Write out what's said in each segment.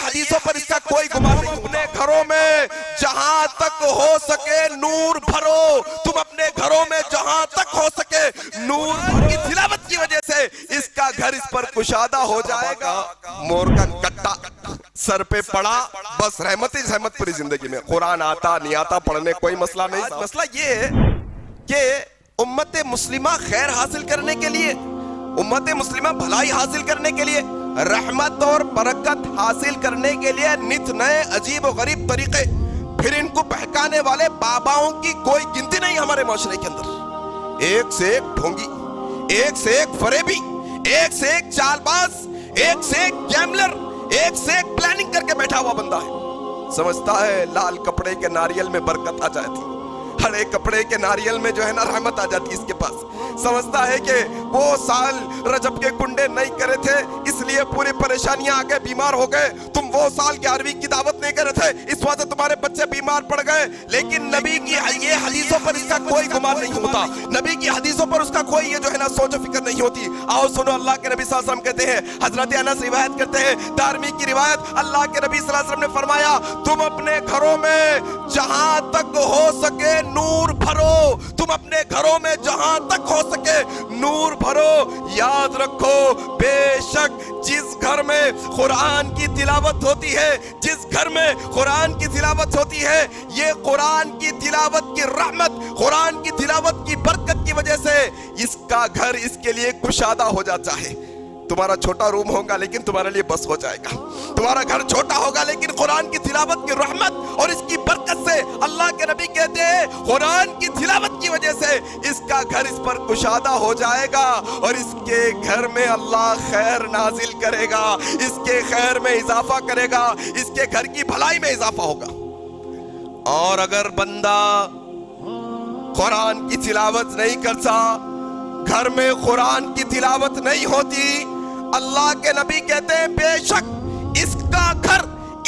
حدیثوں پر اس کا کوئی گمان نہیں. اپنے گھروں میں جہاں تک ہو سکے نور بھرو, تم اپنے گھروں میں جہاں تک ہو سکے نور بھرو. کی تلاوت کی وجہ سے اس کا گھر اس پر کشادہ ہو جائے گا. مور کا کٹا سر پہ پڑا, بس رحمت ہی رحمت پوری زندگی میں. قرآن آتا نہیں آتا پڑھنے کوئی مسئلہ نہیں. مسئلہ یہ ہے کہ امت مسلمہ خیر حاصل کرنے کے لیے, امت مسلمہ بھلائی حاصل کرنے کے لیے, رحمت اور برکت حاصل کرنے کے لیے نت نئے عجیب و غریب طریقے, پھر ان کو بہکانے والے باباؤں کی کوئی گنتی نہیں ہمارے معاشرے کے اندر. ایک سے ایک ڈھونگی, ایک سے ایک فریبی, ایک سے ایک چال باز, ایک سے ایک گیملر, ایک سے ایک پلاننگ کر کے بیٹھا ہوا بندہ ہے. سمجھتا ہے لال کپڑے کے ناریل میں برکت آ جاتی, ہرے کپڑے کے ناریل میں جو ہے نا رحمت آ جاتی اس کے پاس. سمجھتا ہے کہ وہ سال رجب کے کنڈے نہیں کرے تھے اس لیے پوری پریشانیاں آ گئے, بیمار ہو گئے. تم وہ سال 11ویں کی دعوت نہیں کرے تھے اس وجہ سے تمہارے بچے بیمار پڑ گئے. لیکن نبی کی یہ حدیثوں پر اس کا کوئی گمان نہیں ہوتا, نبی کی حدیثوں پر اس کا کوئی یہ جو ہے نا سوچ و فکر نہیں ہوتی. آؤ سنو, اللہ کے نبی صلی اللہ علیہ وسلم کہتے ہیں, حضرت انس روایت کرتے ہیں, دارمی کی روایت, اللہ کے نبی صلی اللہ علیہ وسلم نے فرمایا تم اپنے گھروں میں جہاں تک ہو سکے نور بھرو, تم اپنے گھروں میں جہاں تک ہو سکے نور بھرو. یاد رکھو بے شک جس گھر میں قرآن کی تلاوت ہوتی ہے, جس گھر میں قرآن کی تلاوت ہوتی ہے, یہ قرآن کی تلاوت کی رحمت, قرآن کی تلاوت کی برکت کی وجہ سے اس کا گھر اس کے لیے کشادہ ہو جاتا ہے. تمہارا چھوٹا روم ہوگا لیکن تمہارے لیے بس ہو جائے گا. تمہارا گھر چھوٹا ہوگا لیکن قرآن کی تلاوت کی رحمت اور اس کی برکت سے اللہ کے نبی کہتے ہیں قرآن کی تلاوت کی وجہ سے اس کا گھر اس پر کشادہ ہو جائے گا اور اس کے گھر میں اللہ خیر نازل کرے گا, اس کے خیر میں اضافہ کرے گا, اس کے گھر کی بھلائی میں اضافہ ہوگا. اور اگر بندہ قرآن کی تلاوت نہیں کرتا, گھر میں قرآن کی تلاوت نہیں ہوتی, اللہ کے نبی کہتے ہیں بے شک اس کا گھر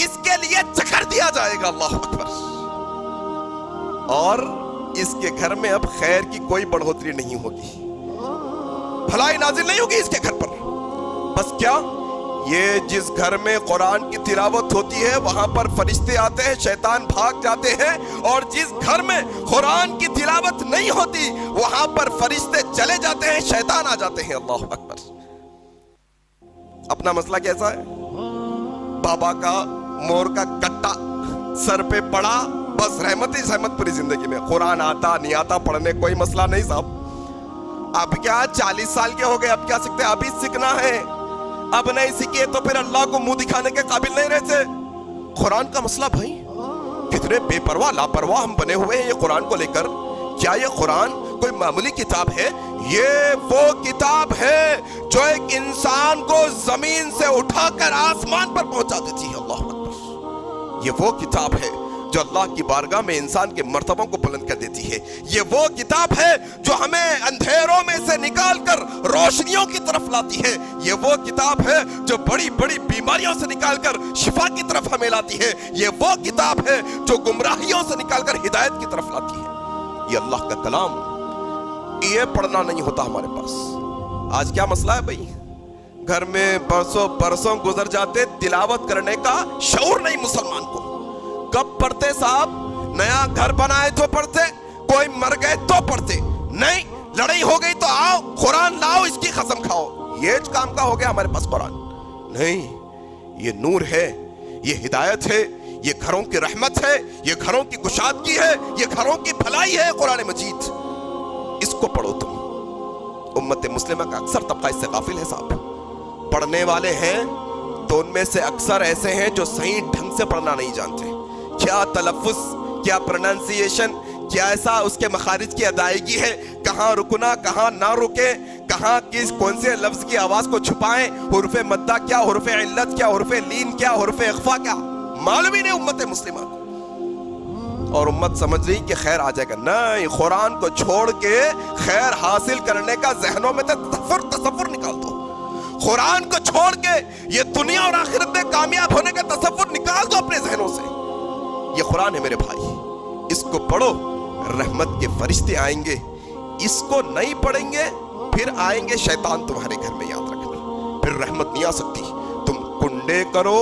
اس کے لیے چکر دیا جائے گا. اللہ اکبر. اور اس کے گھر میں اب خیر کی کوئی بڑھوتری نہیں ہوگی, بھلائی نازل نہیں ہوگی اس کے گھر پر. بس کیا, یہ جس گھر میں قرآن کی تلاوت ہوتی ہے وہاں پر فرشتے آتے ہیں, شیطان بھاگ جاتے ہیں, اور جس گھر میں قرآن کی تلاوت نہیں ہوتی وہاں پر فرشتے چلے جاتے ہیں, شیطان آ جاتے ہیں. اللہ اکبر. اپنا مسئلہ کیسا ہے, بابا کا مور کا کٹا سر پہ پڑا, بس رحمت ہی رحمت پوری زندگی میں. قرآن آتا نہیں آتا پڑھنے کوئی مسئلہ نہیں صاحب. اب کیا 40 سال کے ہو گئے, اب کیا سیکھتے, ابھی سیکھنا ہے. اب نہیں سیکھے تو پھر اللہ کو منہ دکھانے کے قابل نہیں رہتے. قرآن کا مسئلہ بھائی کتنے بے پرواہ لاپرواہ ہم بنے ہوئے ہیں یہ قرآن کو لے کر. کیا یہ قرآن کوئی معمولی کتاب ہے؟ یہ وہ کتاب ہے جو ایک انسان کو زمین سے اٹھا کر آسمان پر پہنچا دیتی ہے. اللہ اکبر. یہ وہ کتاب ہے جو اللہ کی بارگاہ میں انسان کے مرتبوں کو بلند کر دیتی ہے. یہ وہ کتاب ہے جو ہمیں اندھیروں میں سے نکال کر روشنیوں کی طرف لاتی ہے. یہ وہ کتاب ہے جو بڑی بڑی بیماریوں سے نکال کر شفا کی طرف ہمیں لاتی ہے. یہ وہ کتاب ہے جو گمراہیوں سے نکال کر ہدایت کی طرف لاتی ہے. یہ اللہ کا کلام, یہ پڑھنا نہیں ہوتا ہمارے پاس. آج کیا مسئلہ ہے بھائی, گھر میں برسوں گزر جاتے, تلاوت کرنے کا شعور نہیں مسلمان کو. کب پڑھتے صاحب, نیا گھر بنائے تو پڑھتے, کوئی مر گئے تو پڑھتے, نہیں لڑائی ہو گئی تو آؤ قرآن لاؤ اس کی قسم کھاؤ. یہ کام کا ہو گیا ہمارے پاس قرآن نہیں. یہ نور ہے, یہ ہدایت ہے, یہ گھروں کی رحمت ہے, یہ گھروں کی کشادگی ہے, یہ گھروں کی بھلائی ہے قرآن مجید. اس کو پڑھو تم. امت مسلمہ کا اکثر طبقہ اس سے غافل ہے صاحب. پڑھنے والے ہیں تو ان میں سے اکثر ایسے ہیں جو صحیح ڈھنگ سے پڑھنا نہیں جانتے. کیا تلفظ, کیا پروننسیشن, کیا ایسا اس کے مخارج کی ادائیگی ہے, کہاں رکنا کہاں نہ رکے, کہاں کون سے لفظ کی آواز کو چھپائیں, حروف مدہ کیا, حروف علت کیا, حروف لین کیا, حروف اخفا کیا, معلوم ہی نہیں امت مسلمہ کو. اور امت سمجھ رہی کہ خیر آ جائے گا. نہیں, قرآن کو چھوڑ کے خیر حاصل کرنے کا ذہنوں میں تصور نکال دو. قرآن کو چھوڑ کے یہ دنیا اور آخرت میں کامیاب ہونے کا تصور نکال دو اپنے ذہنوں سے. یہ قرآن ہے میرے بھائی, اس کو پڑھو, رحمت کے فرشتے آئیں گے. اس کو نہیں پڑھیں گے پھر آئیں گے شیطان تمہارے گھر میں, یاد رکھنا. پھر رحمت نہیں آ سکتی. تم کنڈے کرو,